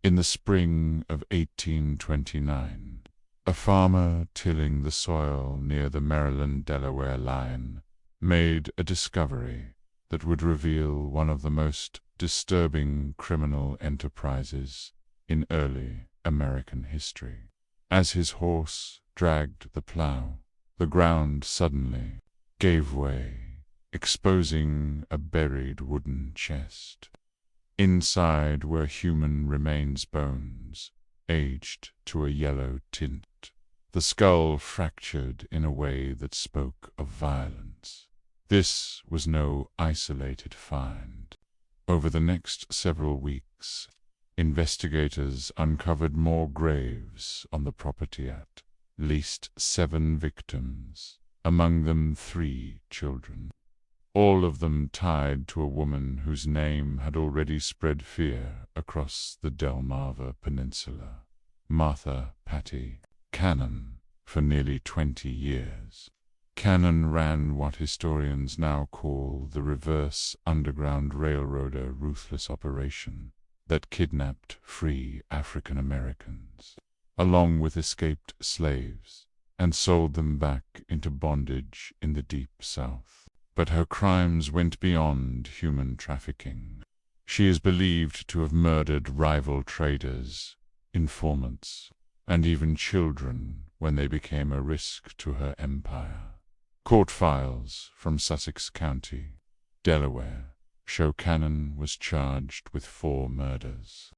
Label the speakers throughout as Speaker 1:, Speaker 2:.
Speaker 1: In the spring of 1829, a farmer tilling the soil near the Maryland-Delaware line made a discovery that would reveal one of the most disturbing criminal enterprises in early American history. As his horse dragged the plow, the ground suddenly gave way, exposing a buried wooden chest. Inside were human remains, bones, aged to a yellow tint, the skull fractured in a way that spoke of violence. This was no isolated find. Over the next several weeks, investigators uncovered more graves on the property, at least 7 victims, among them 3 children, all of them tied to a woman whose name had already spread fear across the Delmarva Peninsula, Martha Patty Cannon, for nearly 20 years. Cannon ran what historians now call the reverse Underground Railroader ruthless operation that kidnapped free African Americans, along with escaped slaves, and sold them back into bondage in the Deep South. But her crimes went beyond human trafficking. She is believed to have murdered rival traders, informants, and even children when they became a risk to her empire. Court files from Sussex County, Delaware, show Cannon was charged with 4 murders,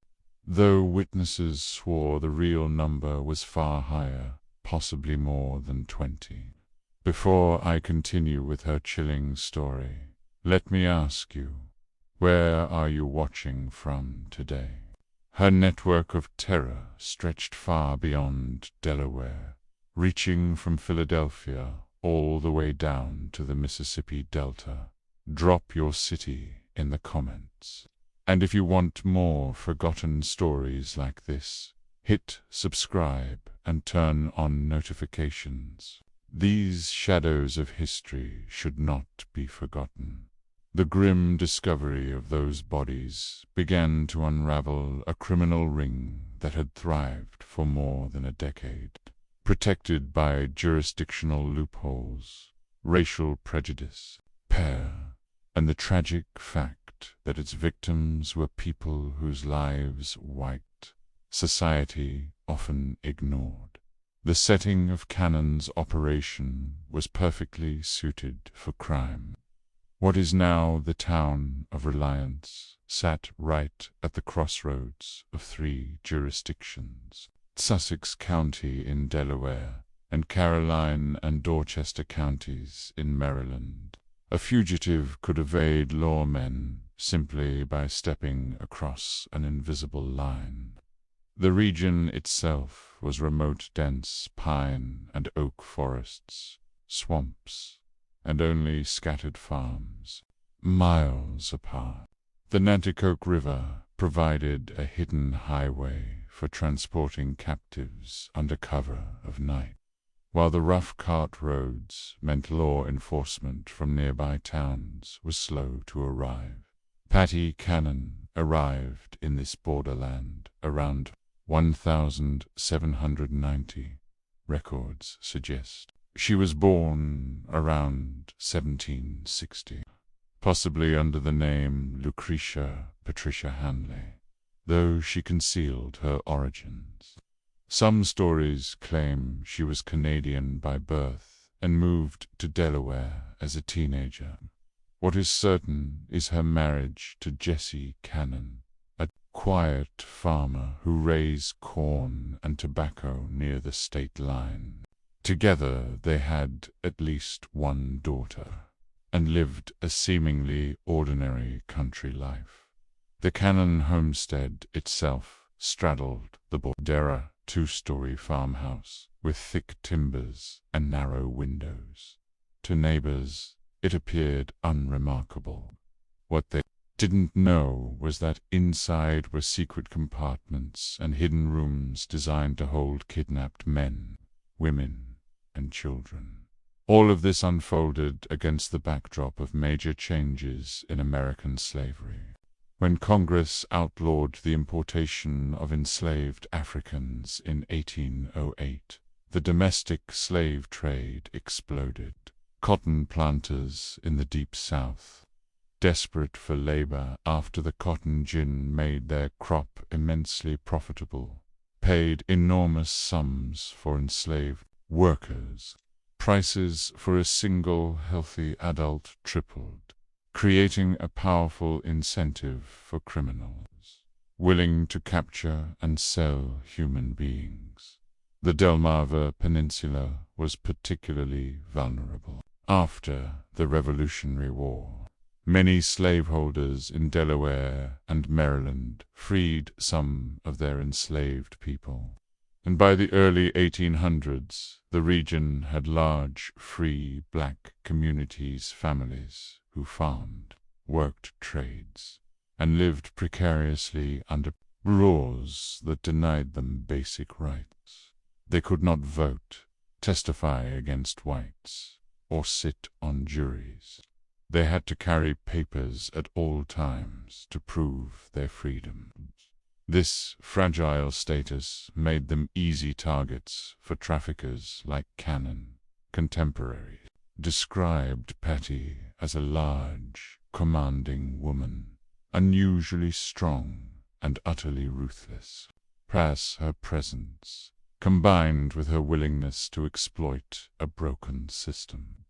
Speaker 1: though witnesses swore the real number was far higher, possibly more than 20. Before I continue with her chilling story, let me ask you, where are you watching from today? Her network of terror stretched far beyond Delaware, reaching from Philadelphia all the way down to the Mississippi Delta. Drop your city in the comments. And if you want more forgotten stories like this, hit subscribe and turn on notifications. These shadows of history should not be forgotten. The grim discovery of those bodies began to unravel a criminal ring that had thrived for more than a decade, protected by jurisdictional loopholes, racial prejudice, and the tragic fact that its victims were people whose lives white society often ignored. The setting of Cannon's operation was perfectly suited for crime. What is now the town of Reliance sat right at the crossroads of 3 jurisdictions: Sussex County in Delaware and Caroline and Dorchester counties in Maryland. A fugitive could evade lawmen simply by stepping across an invisible line. The region itself was remote, dense pine and oak forests, swamps, and only scattered farms, miles apart. The Nanticoke River provided a hidden highway for transporting captives under cover of night, while the rough cart roads meant law enforcement from nearby towns was slow to arrive. Patty Cannon arrived in this borderland around 1790, records suggest. She was born around 1760, possibly under the name Lucretia Patricia Hanley, though she concealed her origins. Some stories claim she was Canadian by birth and moved to Delaware as a teenager. What is certain is her marriage to Jesse Cannon, a quiet farmer who raised corn and tobacco near the state line. Together they had at least 1 daughter, and lived a seemingly ordinary country life. The Cannon homestead itself straddled the border, 2-story farmhouse with thick timbers and narrow windows. To neighbors, it appeared unremarkable. What they didn't know was that inside were secret compartments and hidden rooms designed to hold kidnapped men, women, and children. All of this unfolded against the backdrop of major changes in American slavery. When Congress outlawed the importation of enslaved Africans in 1808, the domestic slave trade exploded. Cotton planters in the Deep South, desperate for labor after the cotton gin made their crop immensely profitable, paid enormous sums for enslaved workers. Prices for a single healthy adult tripled, creating a powerful incentive for criminals willing to capture and sell human beings. The Delmarva Peninsula was particularly vulnerable. After the Revolutionary War, many slaveholders in Delaware and Maryland freed some of their enslaved people, and by the early 1800s, the region had large, free black communities, families who farmed, worked trades, and lived precariously under laws that denied them basic rights. They could not vote, testify against whites, or sit on juries. They had to carry papers at all times to prove their freedom. This fragile status made them easy targets for traffickers like Cannon. Contemporaries described Patty as a large, commanding woman, unusually strong and utterly ruthless. Perhaps her presence, combined with her willingness to exploit a broken system,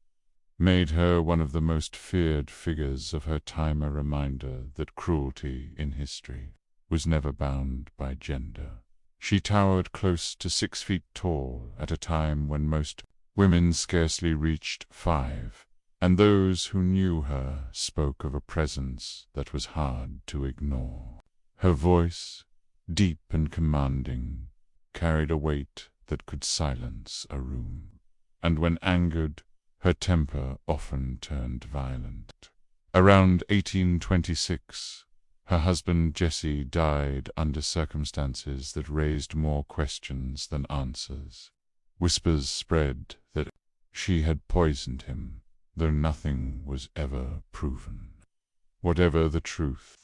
Speaker 1: made her one of the most feared figures of her time, a reminder that cruelty in history was never bound by gender. She towered close to 6 feet tall at a time when most women scarcely reached 5, and those who knew her spoke of a presence that was hard to ignore. Her voice, deep and commanding, carried a weight that could silence a room, and when angered, her temper often turned violent. Around 1826, her husband Jesse died under circumstances that raised more questions than answers. Whispers spread that she had poisoned him, though nothing was ever proven. Whatever the truth,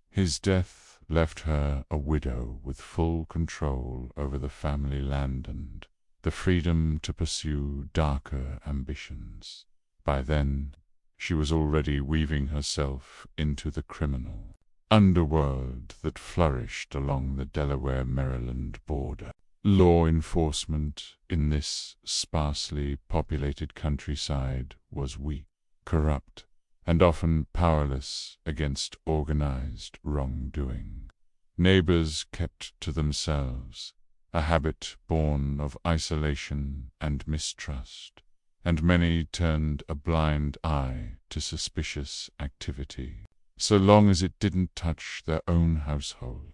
Speaker 1: his death left her a widow with full control over the family land and the freedom to pursue darker ambitions. By then, she was already weaving herself into the criminal underworld that flourished along the Delaware-Maryland border. Law enforcement in this sparsely populated countryside was weak, corrupt, and often powerless against organized wrongdoing. Neighbors kept to themselves, a habit born of isolation and mistrust, and many turned a blind eye to suspicious activity, so long as it didn't touch their own households.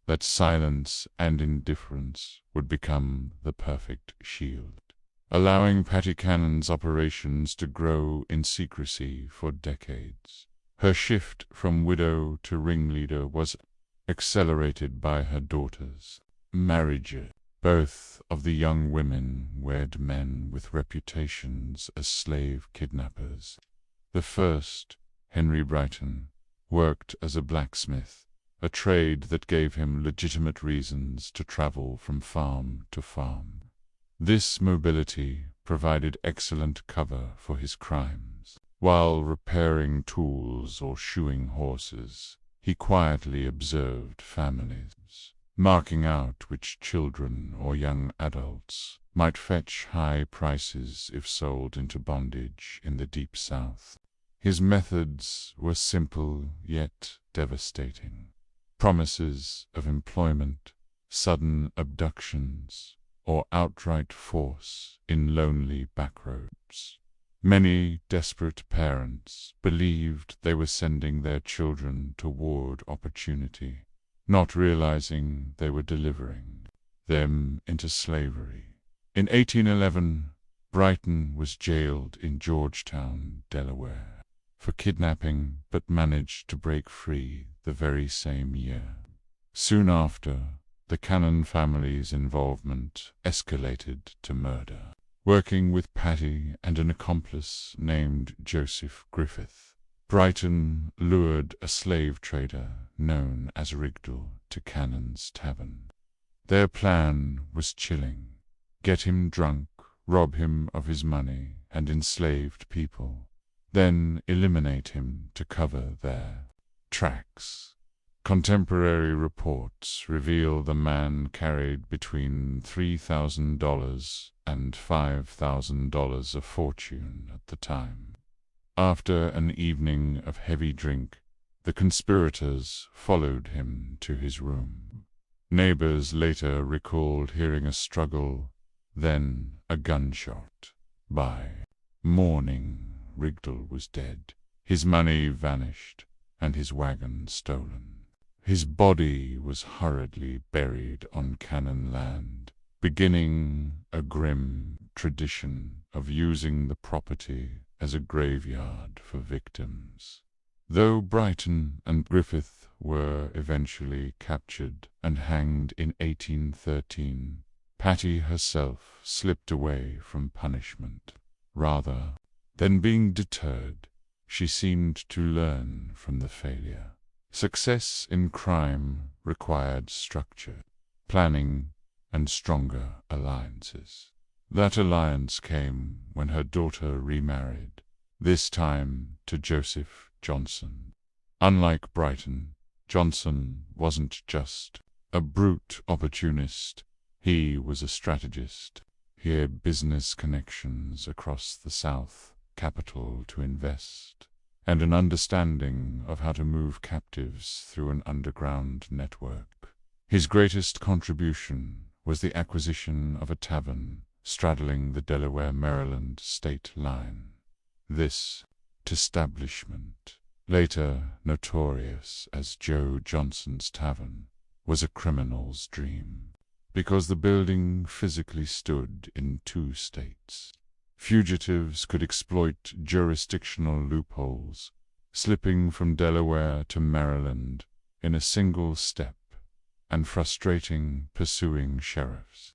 Speaker 1: That silence and indifference would become the perfect shield, allowing Patty Cannon's operations to grow in secrecy for decades. Her shift from widow to ringleader was accelerated by her daughters' marriages. Both of the young women wed men with reputations as slave kidnappers. The first, Henry Brighton, worked as a blacksmith, a trade that gave him legitimate reasons to travel from farm to farm. This mobility provided excellent cover for his crimes. While repairing tools or shoeing horses, he quietly observed families, marking out which children or young adults might fetch high prices if sold into bondage in the Deep South. His methods were simple yet devastating. Promises of employment, sudden abductions, or outright force in lonely backroads. Many desperate parents believed they were sending their children toward opportunity, not realizing they were delivering them into slavery. In 1811, Brighton was jailed in Georgetown, Delaware, for kidnapping, but managed to break free the very same year. Soon after, the Cannon family's involvement escalated to murder. Working with Patty and an accomplice named Joseph Griffith, Brighton lured a slave trader known as Rigdal to Cannon's tavern. Their plan was chilling: get him drunk, rob him of his money and enslaved people, then eliminate him to cover their tracks. Contemporary reports reveal the man carried between $3,000 and $5,000 of fortune at the time. After an evening of heavy drink, the conspirators followed him to his room. Neighbors later recalled hearing a struggle, then a gunshot. By morning, Rigdal was dead, his money vanished, and his wagon stolen. His body was hurriedly buried on Cannon land, beginning a grim tradition of using the property as a graveyard for victims. Though Brighton and Griffith were eventually captured and hanged in 1813, Patty herself slipped away from punishment. Rather than being deterred, she seemed to learn from the failure. Success in crime required structure, planning, and stronger alliances. That alliance came when her daughter remarried, this time to Joseph Johnson. Unlike Brighton, Johnson wasn't just a brute opportunist, he was a strategist. He had business connections across the South, capital to invest, and an understanding of how to move captives through an underground network. His greatest contribution was the acquisition of a tavern straddling the Delaware-Maryland state line. This establishment, later notorious as Joe Johnson's Tavern, was a criminal's dream, because the building physically stood in 2 states. Fugitives could exploit jurisdictional loopholes, slipping from Delaware to Maryland in a single step, and frustrating pursuing sheriffs.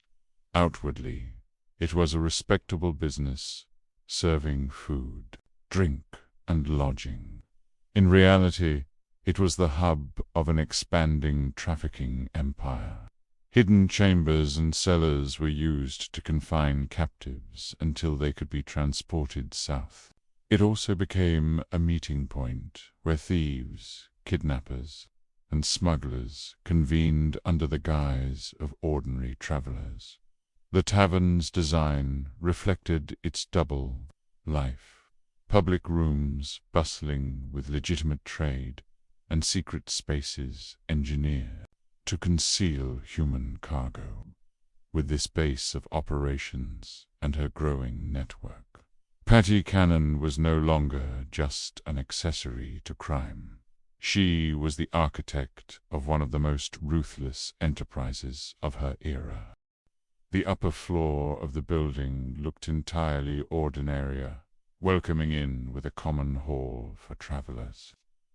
Speaker 1: Outwardly, it was a respectable business, serving food, drink, and lodging. In reality, it was the hub of an expanding trafficking empire. Hidden chambers and cellars were used to confine captives until they could be transported south. It also became a meeting point where thieves, kidnappers, and smugglers convened under the guise of ordinary travelers. The tavern's design reflected its double life: public rooms bustling with legitimate trade, and secret spaces engineered to conceal human cargo. With this base of operations and her growing network, Patty Cannon was no longer just an accessory to crime. She was the architect of one of the most ruthless enterprises of her era. The upper floor of the building looked entirely ordinary, welcoming in with a common hall for travelers,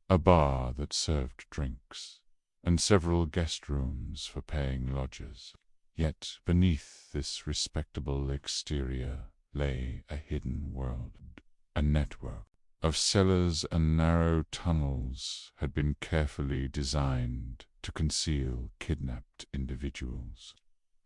Speaker 1: a bar that served drinks, and several guest rooms for paying lodgers. Yet beneath this respectable exterior lay a hidden world. A network of cellars and narrow tunnels had been carefully designed to conceal kidnapped individuals.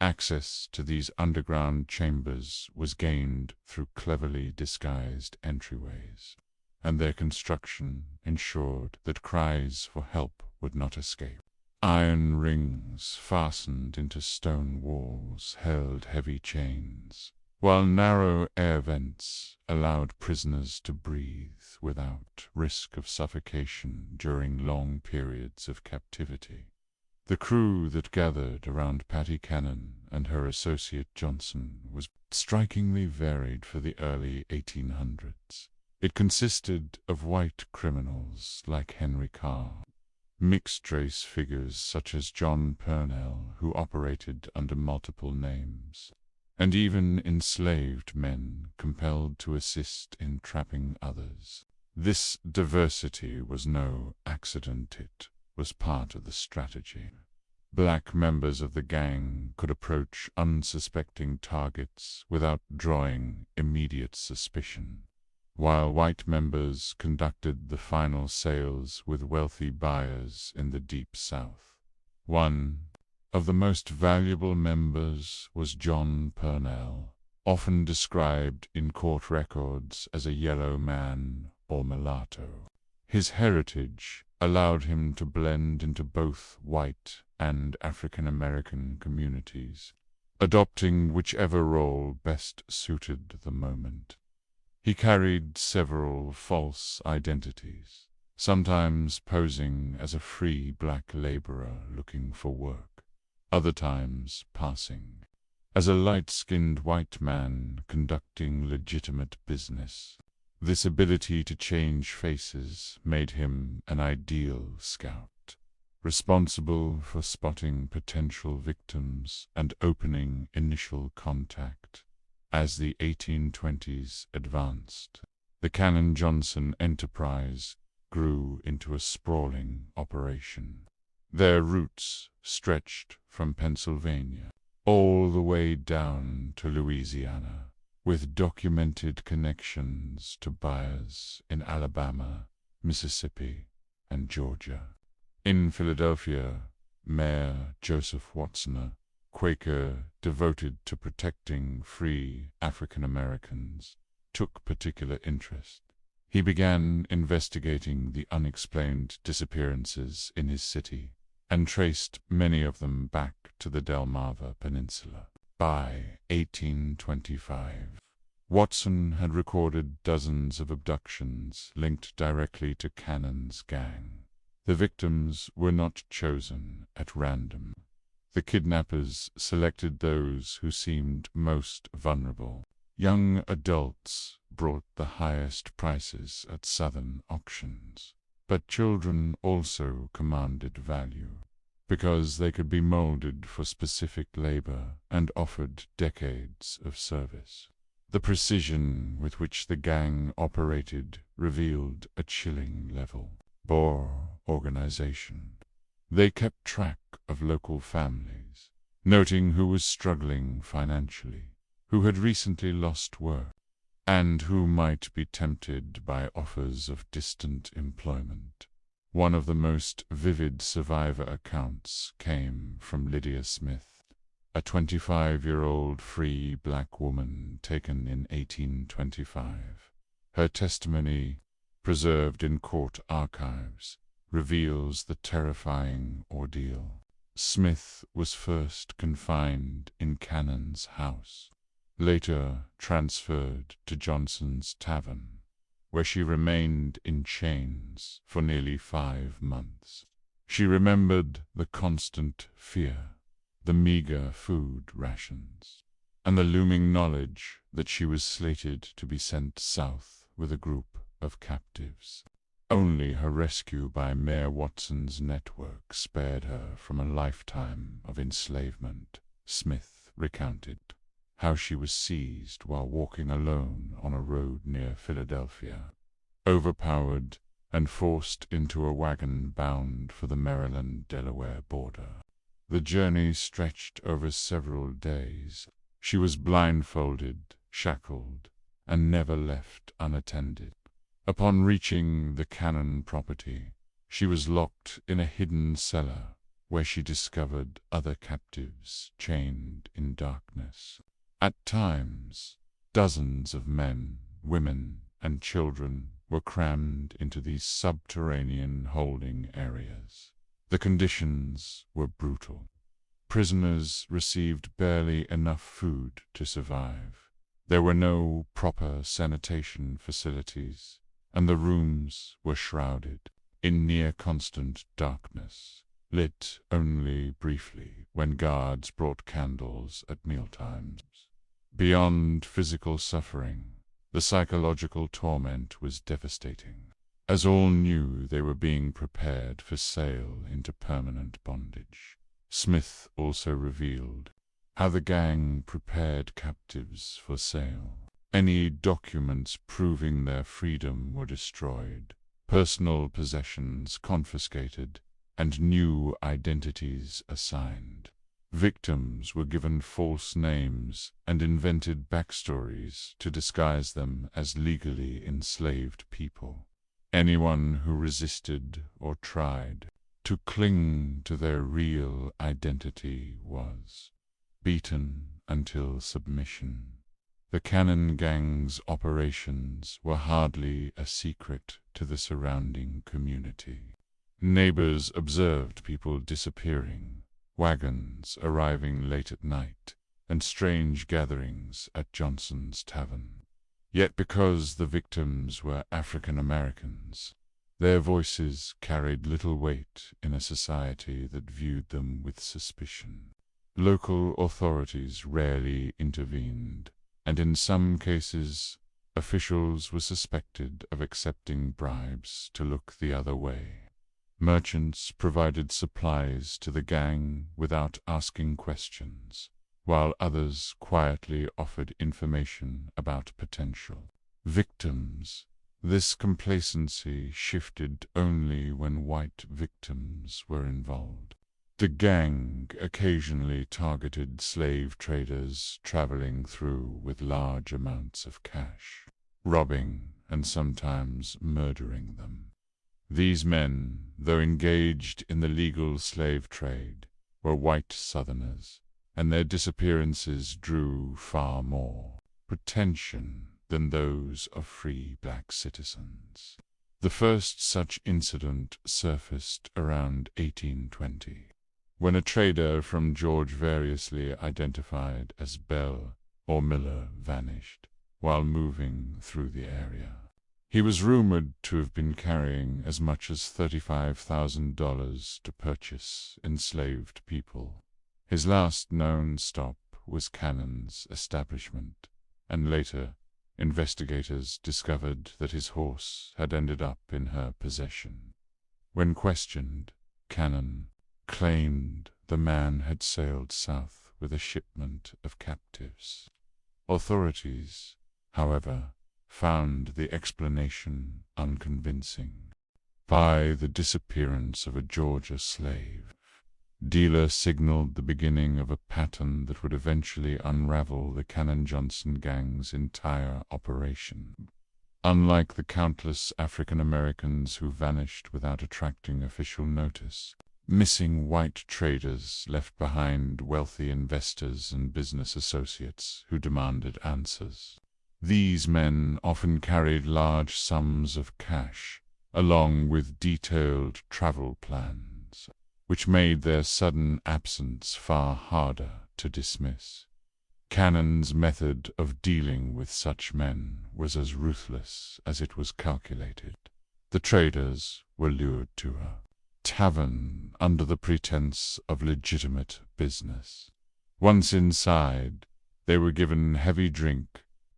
Speaker 1: Access to these underground chambers was gained through cleverly disguised entryways, and their construction ensured that cries for help would not escape. Iron rings fastened into stone walls held heavy chains, while narrow air vents allowed prisoners to breathe without risk of suffocation during long periods of captivity. The crew that gathered around Patty Cannon and her associate Johnson was strikingly varied for the early 1800s. It consisted of white criminals like Henry Carr, mixed-race figures such as John Purnell, who operated under multiple names, and even enslaved men compelled to assist in trapping others. This diversity was no accident, it was part of the strategy. Black members of the gang could approach unsuspecting targets without drawing immediate suspicion. while white members conducted the final sales with wealthy buyers in the Deep South. One of the most valuable members was John Purnell, often described in court records as a yellow man or mulatto. His heritage allowed him to blend into both white and African American communities, adopting whichever role best suited the moment. He carried several false identities, sometimes posing as a free black laborer looking for work, other times passing as a light-skinned white man conducting legitimate business. This ability to change faces made him an ideal scout, responsible for spotting potential victims and opening initial contact. As the 1820s advanced, the Cannon-Johnson enterprise grew into a sprawling operation. Their roots stretched from Pennsylvania all the way down to Louisiana, with documented connections to buyers in Alabama, Mississippi, and Georgia. In Philadelphia, Mayor Joseph Watson, Quaker devoted to protecting free African Americans, took particular interest. He began investigating the unexplained disappearances in his city and traced many of them back to the Delmarva Peninsula. By 1825, Watson had recorded dozens of abductions linked directly to Cannon's gang. The victims were not chosen at random. The kidnappers selected those who seemed most vulnerable. Young adults brought the highest prices at Southern auctions, but children also commanded value, because they could be molded for specific labor and offered decades of service. The precision with which the gang operated revealed a chilling level. Boer organization. They kept track of local families, noting who was struggling financially, who had recently lost work, and who might be tempted by offers of distant employment. One of the most vivid survivor accounts came from Lydia Smith, a 25-year-old free black woman taken in 1825. Her testimony, preserved in court archives, reveals the terrifying ordeal. Smith was first confined in Cannon's house, later transferred to Johnson's tavern, where she remained in chains for nearly 5 months. She remembered the constant fear, the meager food rations, and the looming knowledge that she was slated to be sent south with a group of captives. Only her rescue by Mayor Watson's network spared her from a lifetime of enslavement. Smith recounted how she was seized while walking alone on a road near Philadelphia, overpowered and forced into a wagon bound for the Maryland-Delaware border. The journey stretched over several days. She was blindfolded, shackled, and never left unattended. Upon reaching the Cannon property, she was locked in a hidden cellar where she discovered other captives chained in darkness. At times, dozens of men, women, and children were crammed into these subterranean holding areas. The conditions were brutal. Prisoners received barely enough food to survive. There were no proper sanitation facilities, and the rooms were shrouded in near-constant darkness, lit only briefly when guards brought candles at mealtimes. Beyond physical suffering, the psychological torment was devastating, as all knew they were being prepared for sale into permanent bondage. Smith also revealed how the gang prepared captives for sale. Any documents proving their freedom were destroyed, personal possessions confiscated, and new identities assigned. Victims were given false names and invented backstories to disguise them as legally enslaved people. Anyone who resisted or tried to cling to their real identity was beaten until submission. The Cannon Gang's operations were hardly a secret to the surrounding community. Neighbors observed people disappearing, wagons arriving late at night, and strange gatherings at Johnson's Tavern. Yet because the victims were African Americans, their voices carried little weight in a society that viewed them with suspicion. Local authorities rarely intervened, and in some cases, officials were suspected of accepting bribes to look the other way. Merchants provided supplies to the gang without asking questions, while others quietly offered information about potential victims. This complacency shifted only when white victims were involved. The gang occasionally targeted slave traders traveling through with large amounts of cash, robbing and sometimes murdering them. These men, though engaged in the legal slave trade, were white Southerners, and their disappearances drew far more attention than those of free black citizens. The first such incident surfaced around 1820, when a trader from Georgia variously identified as Bell or Miller vanished while moving through the area. He was rumored to have been carrying as much as $35,000 to purchase enslaved people. His last known stop was Cannon's establishment, and later investigators discovered that his horse had ended up in her possession. When questioned, Cannon claimed the man had sailed south with a shipment of captives. Authorities, however, found the explanation unconvincing. By the disappearance of a Georgia slave, dealer signaled the beginning of a pattern that would eventually unravel the Cannon-Johnson gang's entire operation. Unlike the countless African Americans who vanished without attracting official notice, missing white traders left behind wealthy investors and business associates who demanded answers. These men often carried large sums of cash, along with detailed travel plans, which made their sudden absence far harder to dismiss. Cannon's method of dealing with such men was as ruthless as it was calculated. The traders were lured to a tavern under the pretense of legitimate business. Once inside, they were given heavy drink,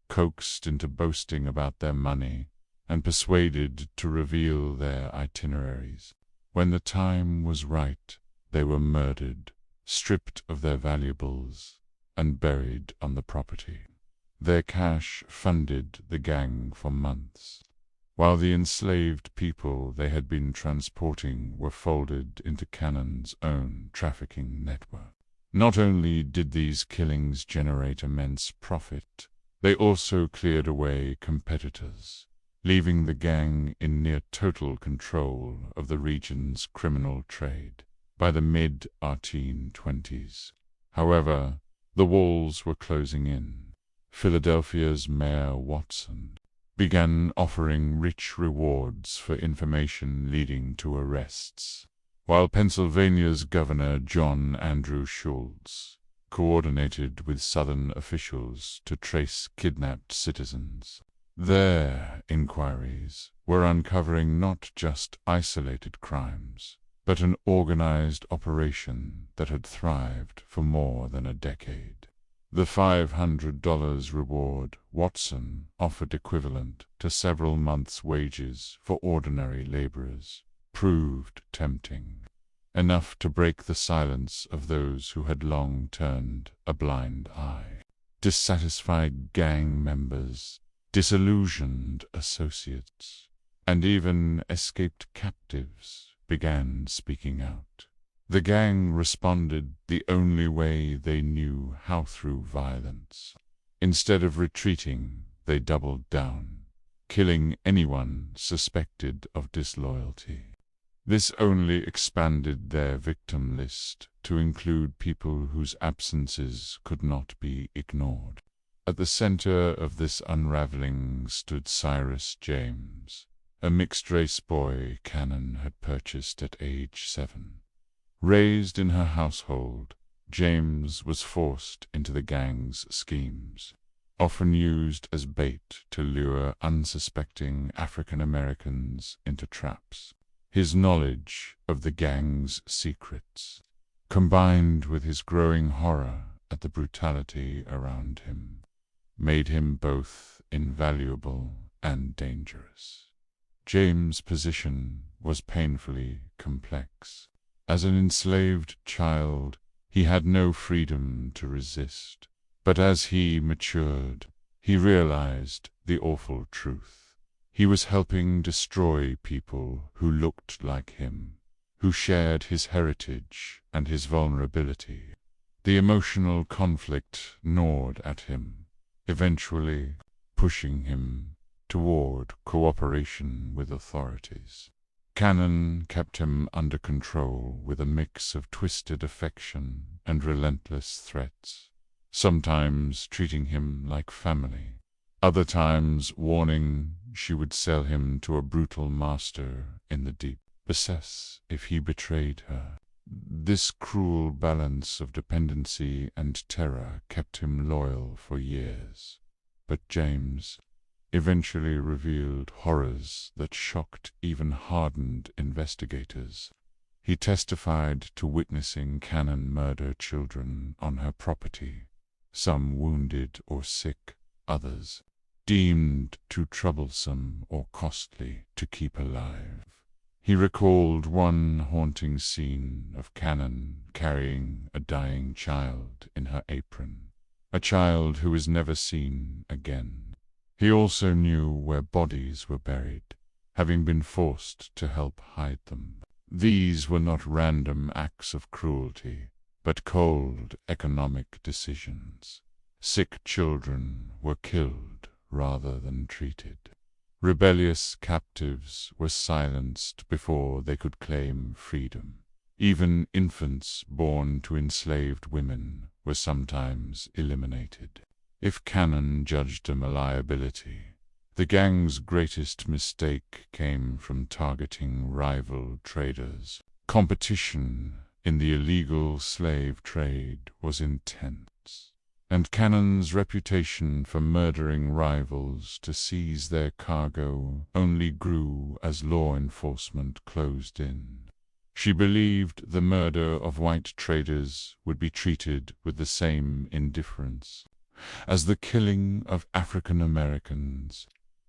Speaker 1: coaxed into boasting about their money, and persuaded to reveal their itineraries. When the time was right, they were murdered, stripped of their valuables, and buried on the property. Their cash funded the gang for months, while the enslaved people they had been transporting were folded into Cannon's own trafficking network. Not only did these killings generate immense profit, they also cleared away competitors, leaving the gang in near total control of the region's criminal trade. By the mid-1820s, however, the walls were closing in. Philadelphia's Mayor Watson began offering rich rewards for information leading to arrests, while Pennsylvania's Governor John Andrew Schultz coordinated with Southern officials to trace kidnapped citizens. Their inquiries were uncovering not just isolated crimes, but an organized operation that had thrived for more than a decade. The $500 reward Watson offered, equivalent to several months' wages for ordinary laborers, proved tempting, enough to break the silence of those who had long turned a blind eye. Dissatisfied gang members, disillusioned associates, and even escaped captives began speaking out. The gang responded the only way they knew how, through violence. Instead of retreating, they doubled down, killing anyone suspected of disloyalty. This only expanded their victim list to include people whose absences could not be ignored. At the center of this unraveling stood Cyrus James, a mixed-race boy Cannon had purchased at age 7. Raised in her household, James was forced into the gang's schemes, often used as bait to lure unsuspecting African Americans into traps. His knowledge of the gang's secrets, combined with his growing horror at the brutality around him, made him both invaluable and dangerous. James' position was painfully complex. As an enslaved child, he had no freedom to resist, but as he matured, he realized the awful truth. He was helping destroy people who looked like him, who shared his heritage and his vulnerability. The emotional conflict gnawed at him, eventually pushing him toward cooperation with authorities. Cannon kept him under control with a mix of twisted affection and relentless threats, sometimes treating him like family, other times warning she would sell him to a brutal master in the deep abyss if he betrayed her. This cruel balance of dependency and terror kept him loyal for years. But James eventually revealed horrors that shocked even hardened investigators. He testified to witnessing Cannon murder children on her property, some wounded or sick, others deemed too troublesome or costly to keep alive. He recalled one haunting scene of Cannon carrying a dying child in her apron, a child who was never seen again. He also knew where bodies were buried, having been forced to help hide them. These were not random acts of cruelty, but cold economic decisions. Sick children were killed rather than treated. Rebellious captives were silenced before they could claim freedom. Even infants born to enslaved women were sometimes eliminated. If Cannon judged them a liability, the gang's greatest mistake came from targeting rival traders. Competition in the illegal slave trade was intense, and Cannon's reputation for murdering rivals to seize their cargo only grew as law enforcement closed in. She believed the murder of white traders would be treated with the same indifference as the killing of African Americans.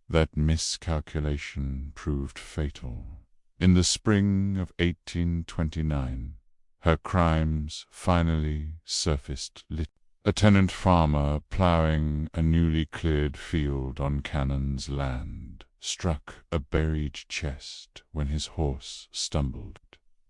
Speaker 1: That miscalculation proved fatal. In the spring of 1829, her crimes finally surfaced. A tenant farmer plowing a newly cleared field on Cannon's land struck a buried chest when his horse stumbled.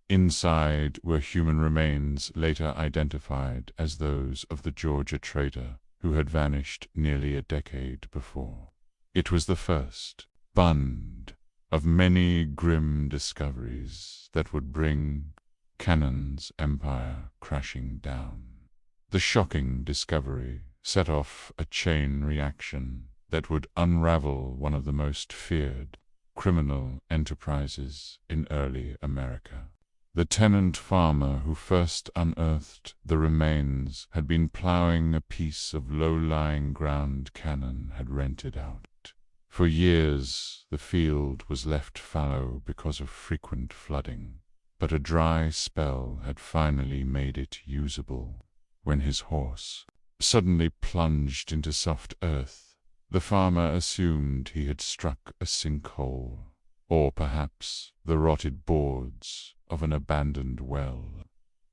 Speaker 1: Inside were human remains later identified as those of the Georgia trader who had vanished nearly a decade before. It was the first bund of many grim discoveries that would bring Cannon's empire crashing down. The shocking discovery set off a chain reaction that would unravel one of the most feared criminal enterprises in early America. The tenant farmer who first unearthed the remains had been plowing a piece of low-lying ground Cannon had rented out. For years, the field was left fallow because of frequent flooding, but a dry spell had finally made it usable. When his horse suddenly plunged into soft earth, the farmer assumed he had struck a sinkhole, or perhaps the rotted boards of an abandoned well.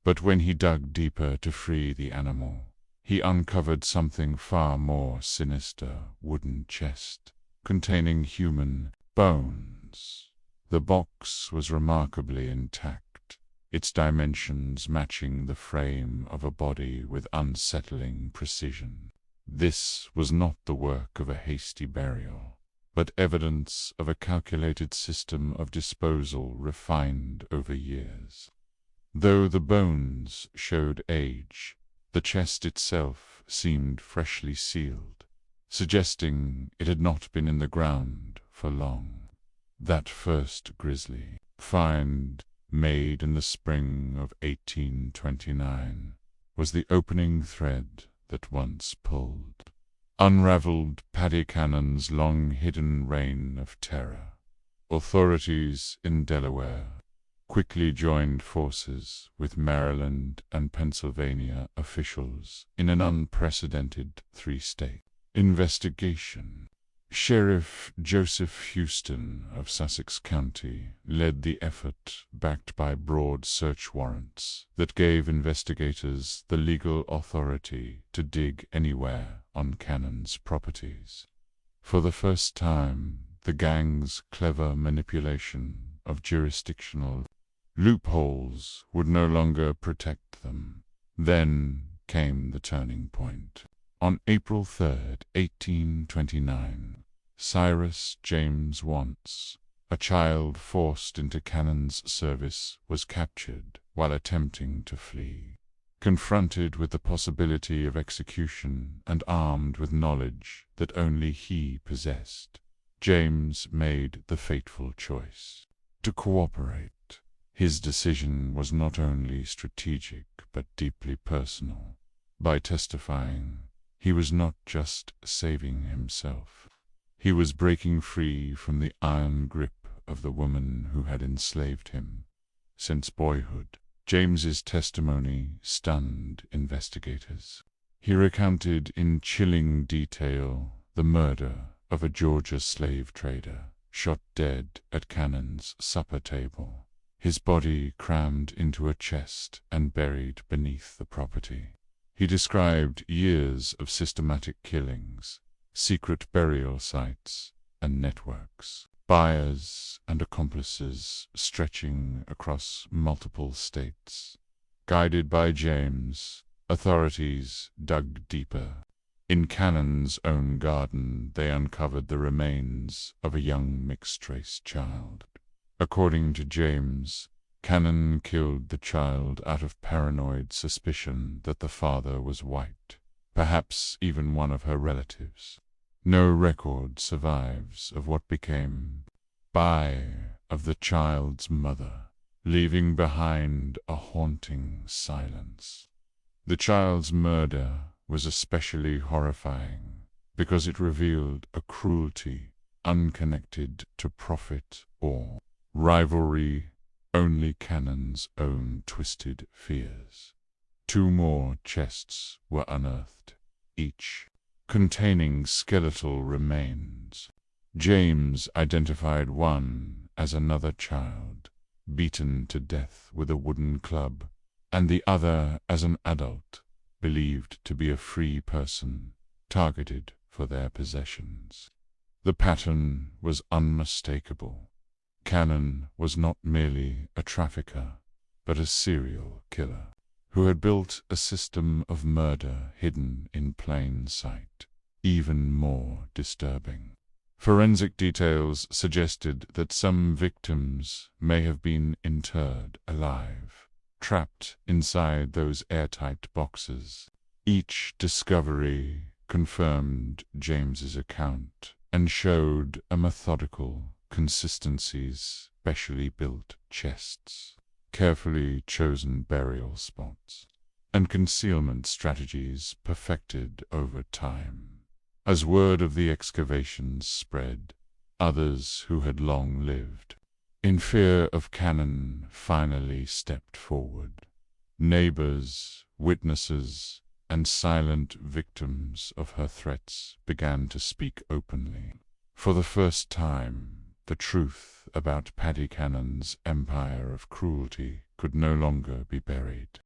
Speaker 1: But when he dug deeper to free the animal, he uncovered something far more sinister: wooden chest containing human bones. The box was remarkably intact, its dimensions matching the frame of a body with unsettling precision. This was not the work of a hasty burial, but evidence of a calculated system of disposal refined over years. Though the bones showed age, the chest itself seemed freshly sealed, suggesting it had not been in the ground for long. That first grisly find, made in the spring of 1829, was the opening thread that once pulled, unraveled Paddy Cannon's long-hidden reign of terror. Authorities in Delaware quickly joined forces with Maryland and Pennsylvania officials in an unprecedented three-state investigation. Sheriff Joseph Houston of Sussex County led the effort, backed by broad search warrants that gave investigators the legal authority to dig anywhere on Cannon's properties. For the first time, the gang's clever manipulation of jurisdictional loopholes would no longer protect them. Then came the turning point. On April 3, 1829, Cyrus James Wantz, a child forced into Cannon's service, was captured while attempting to flee. Confronted with the possibility of execution and armed with knowledge that only he possessed, James made the fateful choice to cooperate. His decision was not only strategic but deeply personal. By testifying, he was not just saving himself. He was breaking free from the iron grip of the woman who had enslaved him since boyhood. James's testimony stunned investigators. He recounted in chilling detail the murder of a Georgia slave trader, shot dead at Cannon's supper table, his body crammed into a chest and buried beneath the property. He described years of systematic killings, secret burial sites, and networks, buyers and accomplices stretching across multiple states. Guided by James, authorities dug deeper. In Cannon's own garden, they uncovered the remains of a young mixed-race child. According to James, Cannon killed the child out of paranoid suspicion that the father was white, perhaps even one of her relatives. No record survives of what became of the child's mother, leaving behind a haunting silence. The child's murder was especially horrifying because it revealed a cruelty unconnected to profit or rivalry, only Cannon's own twisted fears. 2 more chests were unearthed, each containing skeletal remains. James identified one as another child, beaten to death with a wooden club, and the other as an adult, believed to be a free person, targeted for their possessions. The pattern was unmistakable. Cannon was not merely a trafficker, but a serial killer, who had built a system of murder hidden in plain sight. Even more disturbing, forensic details suggested that some victims may have been interred alive, trapped inside those airtight boxes. Each discovery confirmed James's account and showed a methodical consistencies, specially built chests, carefully chosen burial spots, and concealment strategies perfected over time. As word of the excavations spread, others who had long lived in fear of Cannon finally stepped forward. Neighbors, witnesses, and silent victims of her threats began to speak openly. For the first time, the truth about Paddy Cannon's empire of cruelty could no longer be buried.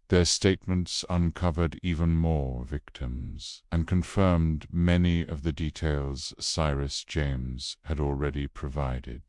Speaker 1: Their statements uncovered even more victims and confirmed many of the details Cyrus James had already provided.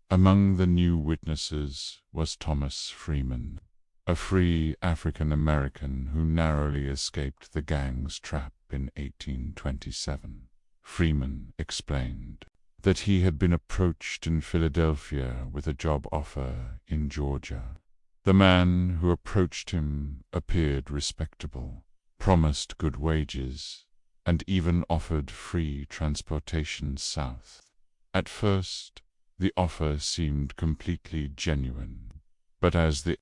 Speaker 1: Among the new witnesses was Thomas Freeman, a free African-American who narrowly escaped the gang's trap in 1827. Freeman explained that he had been approached in Philadelphia with a job offer in Georgia. The man who approached him appeared respectable, promised good wages, and even offered free transportation south. At first, the offer seemed completely genuine, but as the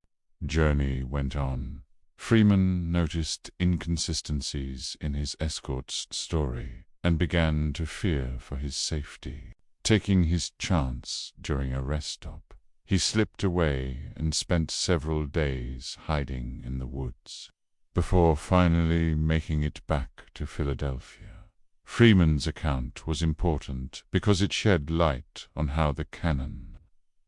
Speaker 1: journey went on, Freeman noticed inconsistencies in his escort's story and began to fear for his safety. Taking his chance during a rest stop, he slipped away and spent several days hiding in the woods, before finally making it back to Philadelphia. Freeman's account was important because it shed light on how the Cannon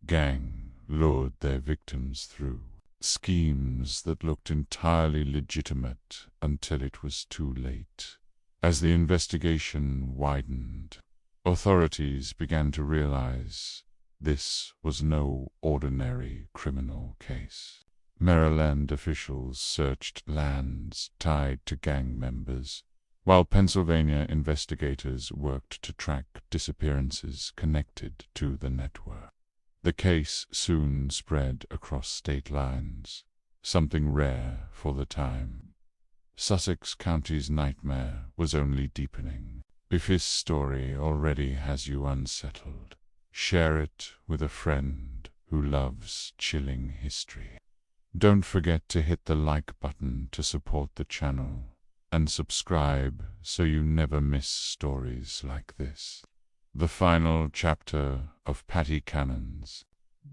Speaker 1: gang lured their victims through schemes that looked entirely legitimate until it was too late. As the investigation widened, authorities began to realize this was no ordinary criminal case. Maryland officials searched lands tied to gang members, while Pennsylvania investigators worked to track disappearances connected to the network. The case soon spread across state lines, something rare for the time. Sussex County's nightmare was only deepening. If his story already has you unsettled, share it with a friend who loves chilling history. Don't forget to hit the like button to support the channel, and subscribe so you never miss stories like this. The final chapter of Patty Cannon's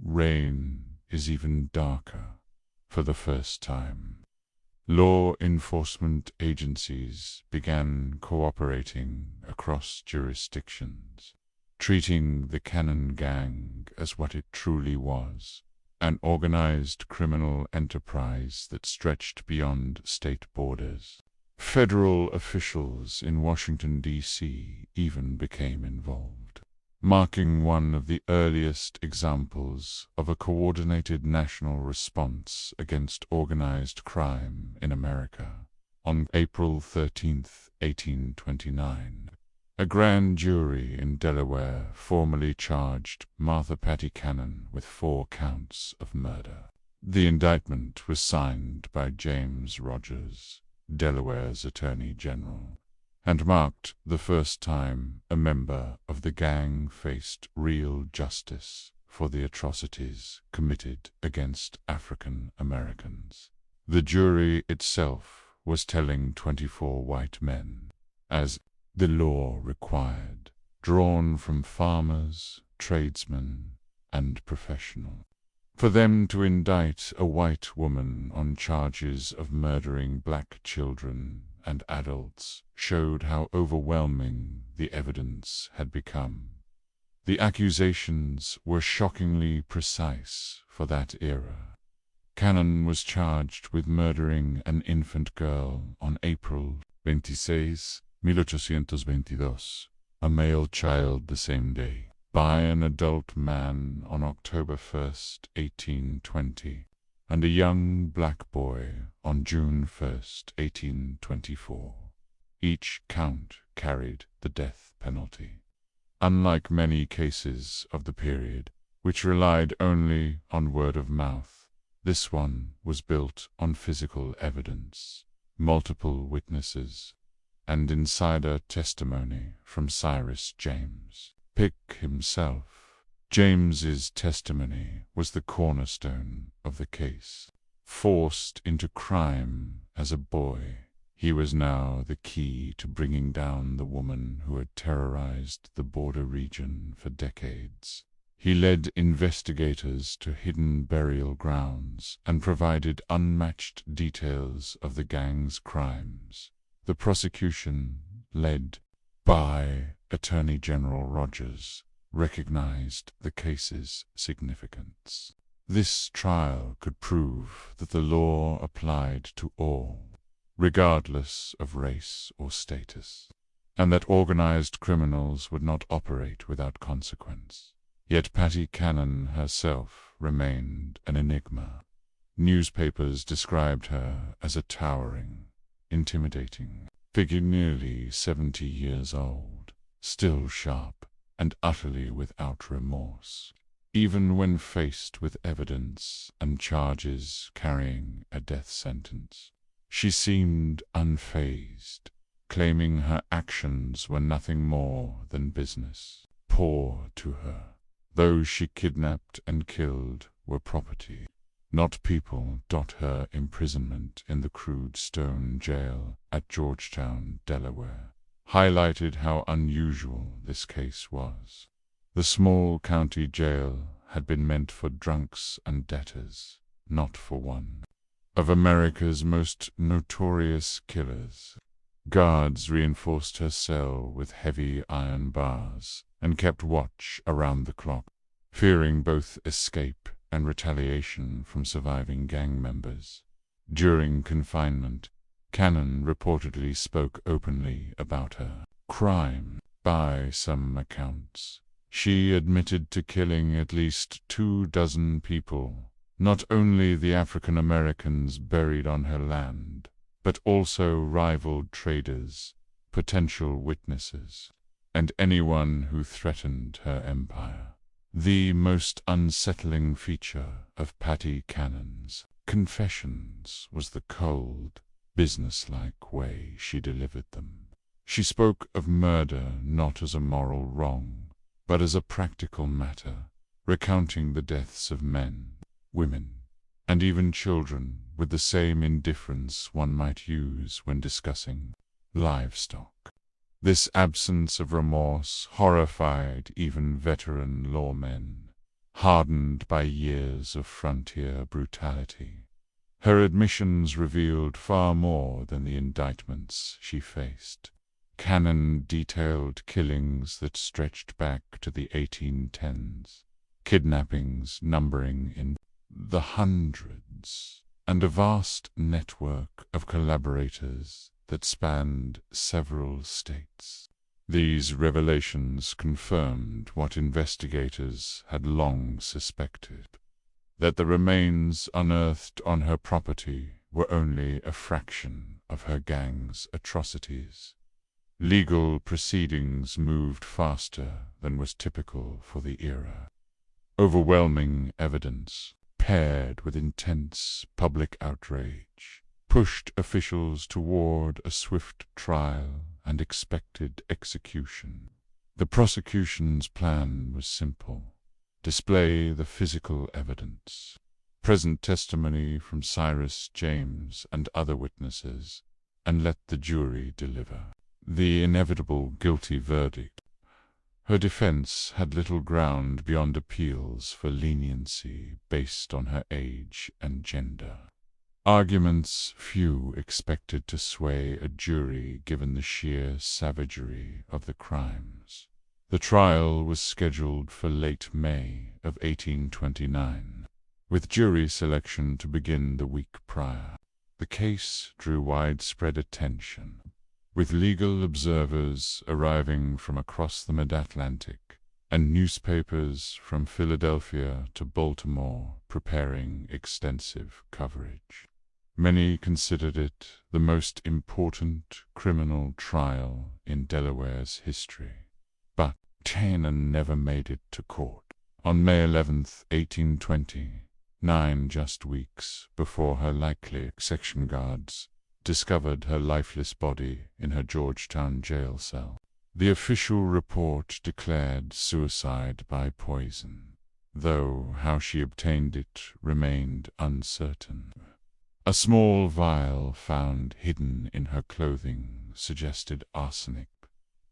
Speaker 1: reign is even darker. For the first time, law enforcement agencies began cooperating across jurisdictions, treating the Cannon gang as what it truly was, an organized criminal enterprise that stretched beyond state borders. Federal officials in Washington, D.C. even became involved, marking one of the earliest examples of a coordinated national response against organized crime in America. On April 13, 1829, a grand jury in Delaware formally charged Martha Patty Cannon with 4 counts of murder. The indictment was signed by James Rogers, Delaware's Attorney General, and marked the first time a member of the gang faced real justice for the atrocities committed against African Americans. The jury itself was telling 24 white men, as the law required, drawn from farmers, tradesmen, and professionals. For them to indict a white woman on charges of murdering black children and adults showed how overwhelming the evidence had become. The accusations were shockingly precise for that era. Cannon was charged with murdering an infant girl on April 26, 1822, a male child the same day, by an adult man on October 1, 1820, and a young black boy on June 1, 1824. Each count carried the death penalty. Unlike many cases of the period, which relied only on word of mouth, this one was built on physical evidence, multiple witnesses, and insider testimony from Cyrus James Pick himself. James's testimony was the cornerstone of the case. Forced into crime as a boy, he was now the key to bringing down the woman who had terrorized the border region for decades. He led investigators to hidden burial grounds and provided unmatched details of the gang's crimes. The prosecution, led by Attorney General Rogers, recognized the case's significance. This trial could prove that the law applied to all, regardless of race or status, and that organized criminals would not operate without consequence. Yet Patty Cannon herself remained an enigma. Newspapers described her as a towering, intimidating figure nearly 70 years old, still sharp and utterly without remorse, even when faced with evidence and charges carrying a death sentence. She seemed unfazed, claiming her actions were nothing more than business. Poor to her, those she kidnapped and killed were property, not people. Her imprisonment in the crude stone jail at Georgetown, Delaware, highlighted how unusual this case was. The small county jail had been meant for drunks and debtors, not for one of America's most notorious killers. Guards reinforced her cell with heavy iron bars and kept watch around the clock, fearing both escape and retaliation from surviving gang members. During confinement, Cannon reportedly spoke openly about her crime. By some accounts, she admitted to killing at least 24 people, not only the African Americans buried on her land, but also rival traders, potential witnesses, and anyone who threatened her empire. The most unsettling feature of Patty Cannon's confessions was the cold, businesslike way she delivered them. She spoke of murder not as a moral wrong, but as a practical matter, recounting the deaths of men, women, and even children with the same indifference one might use when discussing livestock. This absence of remorse horrified even veteran lawmen, hardened by years of frontier brutality. Her admissions revealed far more than the indictments she faced. Cannon detailed killings that stretched back to the 1810s, kidnappings numbering in the hundreds, and a vast network of collaborators that spanned several states. These revelations confirmed what investigators had long suspected, that the remains unearthed on her property were only a fraction of her gang's atrocities. Legal proceedings moved faster than was typical for the era. Overwhelming evidence, paired with intense public outrage, pushed officials toward a swift trial and expected execution. The prosecution's plan was simple: display the physical evidence, present testimony from Cyrus James and other witnesses, and let the jury deliver the inevitable guilty verdict. Her defense had little ground beyond appeals for leniency based on her age and gender. Arguments few expected to sway a jury given the sheer savagery of the crimes. The trial was scheduled for late May of 1829, with jury selection to begin the week prior. The case drew widespread attention, with legal observers arriving from across the mid-Atlantic and newspapers from Philadelphia to Baltimore preparing extensive coverage. Many considered it the most important criminal trial in Delaware's history. But Cannon never made it to court. On May 11, 1829, just weeks before her likely section guards discovered her lifeless body in her Georgetown jail cell, the official report declared suicide by poison, though how she obtained it remained uncertain. A small vial found hidden in her clothing suggested arsenic,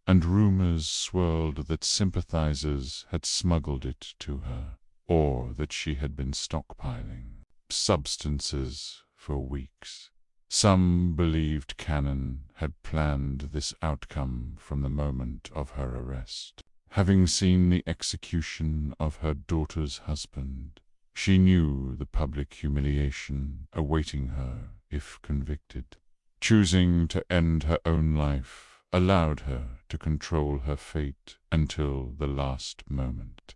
Speaker 1: and rumors swirled that sympathizers had smuggled it to her, or that she had been stockpiling substances for weeks. Some believed Cannon had planned this outcome from the moment of her arrest. Having seen the execution of her daughter's husband, she knew the public humiliation awaiting her if convicted. Choosing to end her own life allowed her to control her fate until the last moment.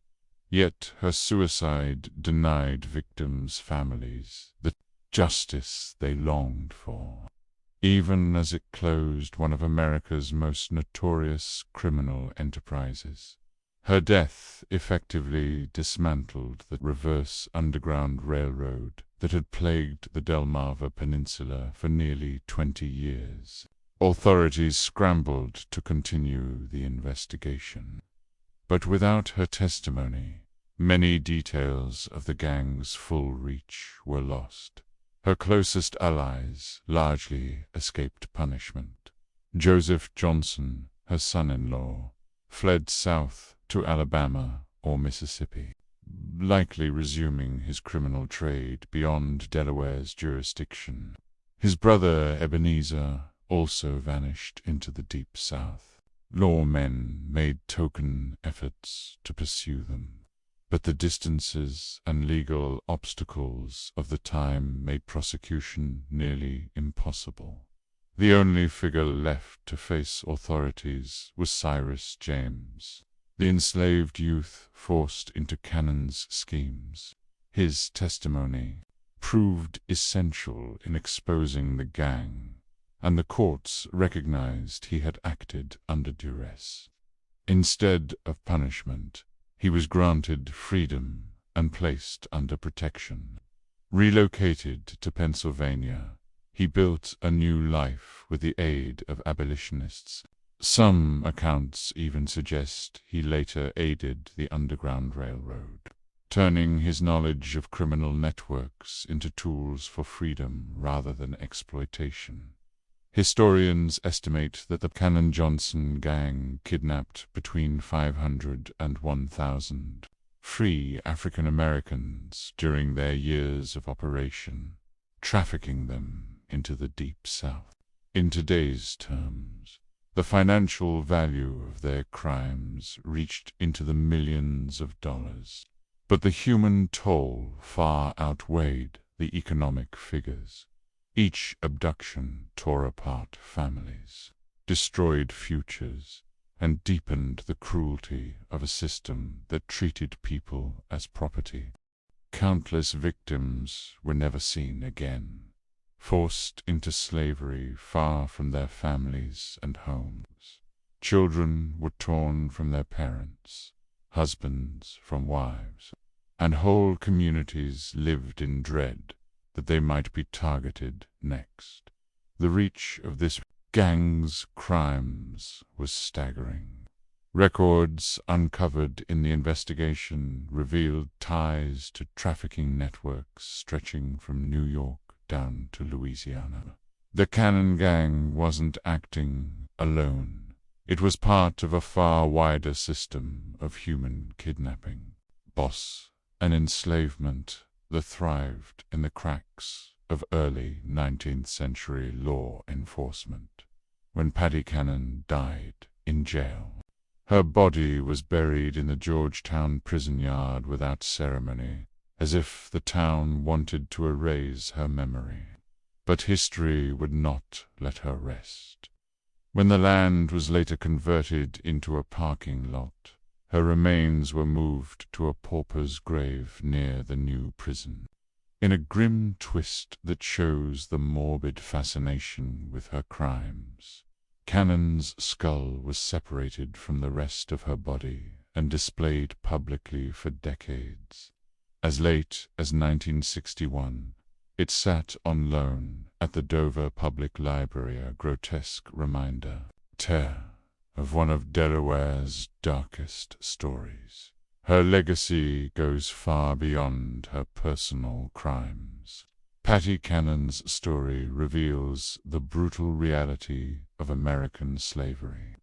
Speaker 1: Yet her suicide denied victims' families the justice they longed for, even as it closed one of America's most notorious criminal enterprises. Her death effectively dismantled the reverse underground railroad that had plagued the Delmarva Peninsula for nearly 20 years. Authorities scrambled to continue the investigation. But without her testimony, many details of the gang's full reach were lost. Her closest allies largely escaped punishment. Joseph Johnson, her son-in-law, fled south to Alabama or Mississippi, likely resuming his criminal trade beyond Delaware's jurisdiction. His brother Ebenezer also vanished into the deep South. Lawmen made token efforts to pursue them, but the distances and legal obstacles of the time made prosecution nearly impossible. The only figure left to face authorities was Cyrus James, the enslaved youth forced into Cannon's schemes. His testimony proved essential in exposing the gang, and the courts recognized he had acted under duress. Instead of punishment, he was granted freedom and placed under protection. Relocated to Pennsylvania, he built a new life with the aid of abolitionists. Some accounts even suggest he later aided the Underground Railroad, turning his knowledge of criminal networks into tools for freedom rather than exploitation. Historians estimate that the Cannon-Johnson gang kidnapped between 500 and 1,000 free African Americans during their years of operation, trafficking them into the Deep South. In today's terms, the financial value of their crimes reached into the millions of dollars, but the human toll far outweighed the economic figures. Each abduction tore apart families, destroyed futures, and deepened the cruelty of a system that treated people as property. Countless victims were never seen again, forced into slavery far from their families and homes. Children were torn from their parents, husbands from wives, and whole communities lived in dread that they might be targeted next. The reach of this gang's crimes was staggering. Records uncovered in the investigation revealed ties to trafficking networks stretching from New York down to Louisiana. The Cannon gang wasn't acting alone. It was part of a far wider system of human kidnapping, boss, and enslavement that thrived in the cracks of early 19th century law enforcement. When Patty Cannon died in jail, her body was buried in the Georgetown prison yard without ceremony, as if the town wanted to erase her memory. But history would not let her rest. When the land was later converted into a parking lot, her remains were moved to a pauper's grave near the new prison. In a grim twist that shows the morbid fascination with her crimes, Cannon's skull was separated from the rest of her body and displayed publicly for decades. As late as 1961, it sat on loan at the Dover Public Library, a grotesque reminder of one of Delaware's darkest stories. Her legacy goes far beyond her personal crimes. Patty Cannon's story reveals the brutal reality of American slavery,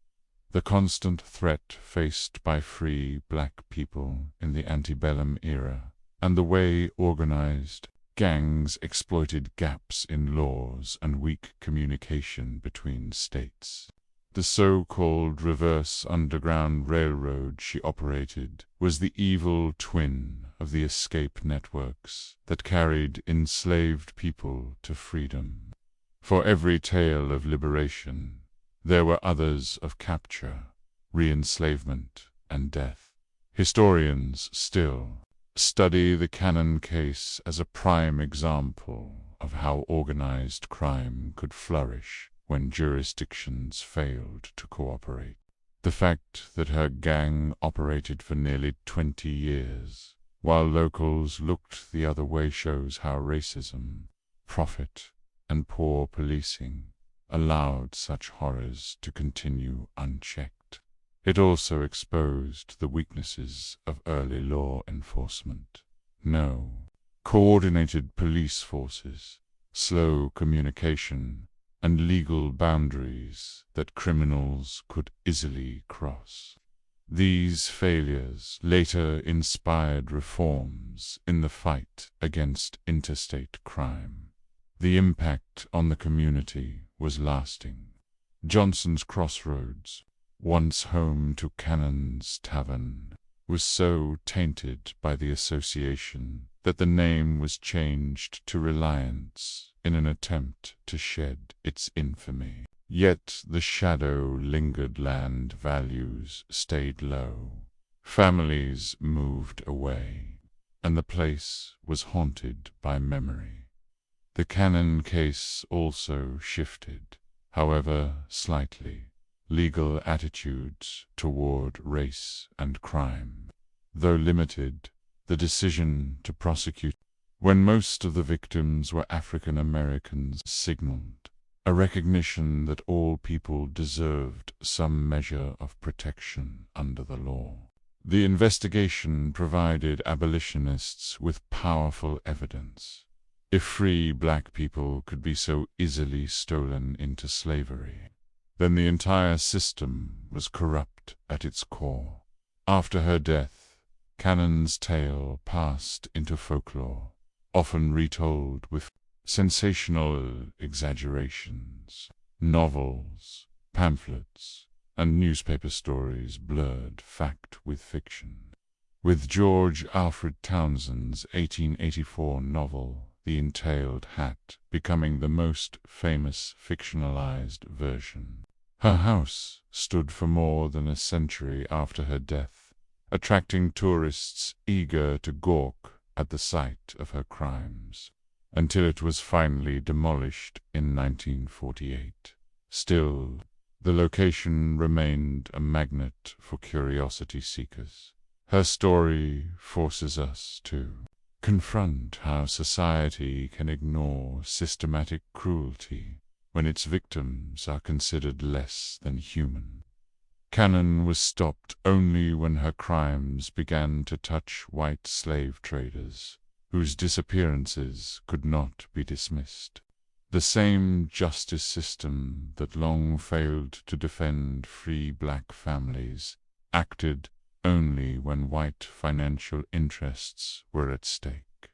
Speaker 1: the constant threat faced by free black people in the antebellum era, and the way organized gangs exploited gaps in laws and weak communication between states. The so-called reverse underground railroad she operated was the evil twin of the escape networks that carried enslaved people to freedom. For every tale of liberation, there were others of capture, re-enslavement, and death. Historians still study the Cannon case as a prime example of how organized crime could flourish when jurisdictions failed to cooperate. The fact that her gang operated for nearly 20 years, while locals looked the other way, shows how racism, profit, and poor policing allowed such horrors to continue unchecked. It also exposed the weaknesses of early law enforcement. No coordinated police forces, slow communication, and legal boundaries that criminals could easily cross. These failures later inspired reforms in the fight against interstate crime. The impact on the community was lasting. Johnson's Crossroads, once home to Cannon's Tavern, was so tainted by the association that the name was changed to Reliance in an attempt to shed its infamy. Yet the shadow lingered. Land values stayed low. Families moved away, and the place was haunted by memory. The Cannon case also shifted, however slightly, legal attitudes toward race and crime. Though limited, the decision to prosecute when most of the victims were African Americans signaled a recognition that all people deserved some measure of protection under the law. The investigation provided abolitionists with powerful evidence. If free black people could be so easily stolen into slavery, then the entire system was corrupt at its core. After her death, Cannon's tale passed into folklore, often retold with sensational exaggerations. Novels, pamphlets, and newspaper stories blurred fact with fiction. With George Alfred Townsend's 1884 novel, The Entailed Hat, becoming the most famous fictionalized version. Her house stood for more than a century after her death, attracting tourists eager to gawk at the site of her crimes, until it was finally demolished in 1948. Still, the location remained a magnet for curiosity seekers. Her story forces us to confront how society can ignore systematic cruelty when its victims are considered less than human. Cannon was stopped only when her crimes began to touch white slave traders, whose disappearances could not be dismissed. The same justice system that long failed to defend free black families acted only when white financial interests were at stake.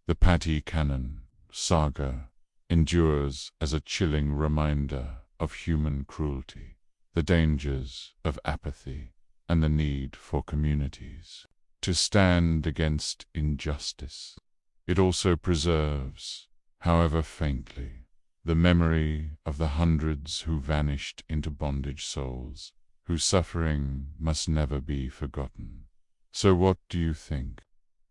Speaker 1: The Patty Cannon saga endures as a chilling reminder of human cruelty, the dangers of apathy, and the need for communities to stand against injustice. It also preserves, however faintly, the memory of the hundreds who vanished into bondage, souls whose suffering must never be forgotten. So what do you think?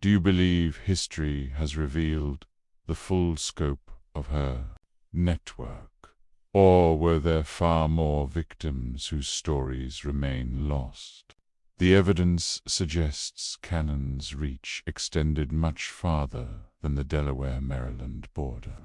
Speaker 1: Do you believe history has revealed the full scope of her network? Or were there far more victims whose stories remain lost? The evidence suggests Cannon's reach extended much farther than the Delaware-Maryland border,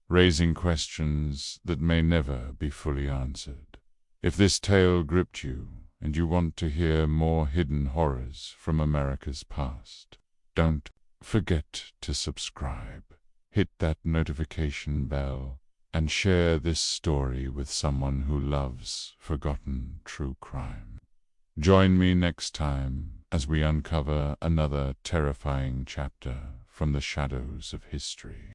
Speaker 1: raising questions that may never be fully answered. If this tale gripped you, and you want to hear more hidden horrors from America's past, don't forget to subscribe, hit that notification bell, and share this story with someone who loves forgotten true crime. Join me next time as we uncover another terrifying chapter from the shadows of history.